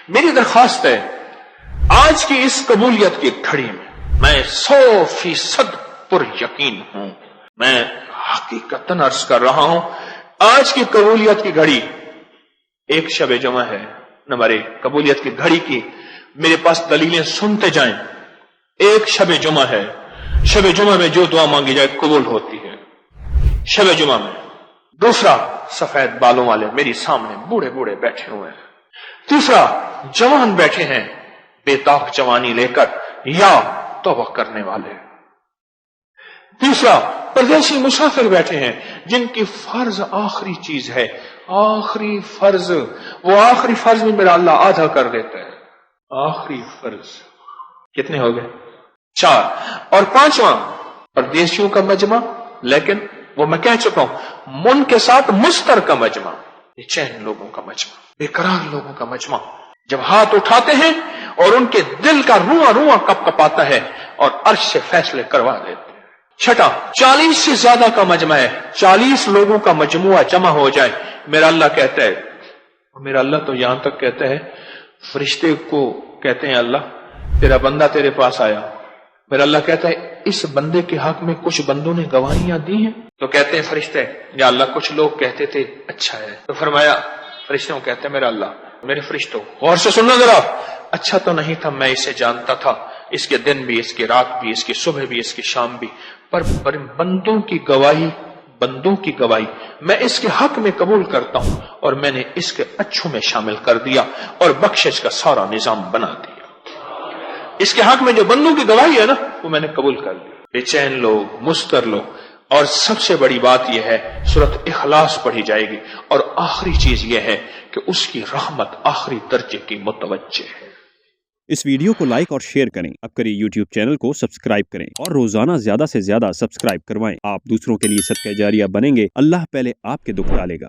मेरी दरख्वास्त है, आज की इस कबूलियत की घड़ी में मैं 100% पुर यकीन हूं, मैं हकीकतन अर्ज कर रहा हूं, आज की कबूलियत की घड़ी एक शब जुमा है। नंबर एक, कबूलियत की घड़ी की मेरे पास दलीलें सुनते जाएं। एक शब जुमा है, शब जुमा में जो दुआ मांगी जाए कबूल होती है, शब जुमा में। दूसरा, सफेद बालों वाले मेरे सामने बूढ़े बूढ़े बैठे हुए हैं। तीसरा, जवान बैठे हैं बेताक जवानी लेकर या तौबा करने वाले। तीसरा, परदेशी मुसाफिर बैठे हैं जिनकी फर्ज आखिरी चीज है, आखिरी फर्ज, वो आखिरी फर्ज भी मेरा अल्लाह आधा कर देता है। आखिरी फर्ज कितने हो गए? 4। और 5वां, परदेशियों का मजमा, लेकिन वो मैं कह चुका हूं, मुन के साथ मुस्तर का मजमा, बेचैन लोगों का मजमा, बेकरार लोगों का मजमा, जब हाथ उठाते हैं और उनके दिल का रुआ रुआ कपकपाता है और अर्श से फैसले करवा देते हैं। छठा, 40 से ज्यादा का मजमा है, 40 लोगों का मजमुआ जमा हो जाए, मेरा अल्लाह कहता है, मेरा अल्लाह तो यहां तक कहता है, फरिश्ते को कहते हैं, अल्लाह तेरा बंदा तेरे पास आया, मेरा अल्लाह कहता है, इस बंदे के हक में कुछ बंदों ने गवाहियां दी हैं, तो कहते हैं फरिश्ते, या अल्लाह कुछ लोग कहते थे अच्छा है, तो फरमाया, फरिश्तों कहते हैं, मेरा अल्लाह, मेरे फरिश्तों गौर से सुनना जरा, अच्छा तो नहीं था, मैं इसे जानता था, इसके दिन भी, इसकी रात भी, इसकी सुबह भी, इसकी शाम भी, पर बंदों की गवाही मैं इसके हक में कबूल करता हूं और मैंने इसके अच्छों में शामिल कर दिया और बख्शिश का सारा निजाम बना दिया। इसके हक में जो बंदों की गवाही है ना, वो मैंने कबूल कर लिया। बेचैन लोग, मुस्तर लोग, और सबसे बड़ी बात यह है, सूरत इखलास पढ़ी जाएगी और आखिरी चीज यह है कि उसकी रहमत आखिरी दर्जे की मुतवज्जे है। इस वीडियो को लाइक और शेयर करें, अब करें यूट्यूब चैनल को सब्सक्राइब करें और रोजाना ज्यादा से ज्यादा सब्सक्राइब करवाएं। आप दूसरों के लिए सदका जारिया बनेंगे, अल्लाह पहले आपके दुख टालेगा।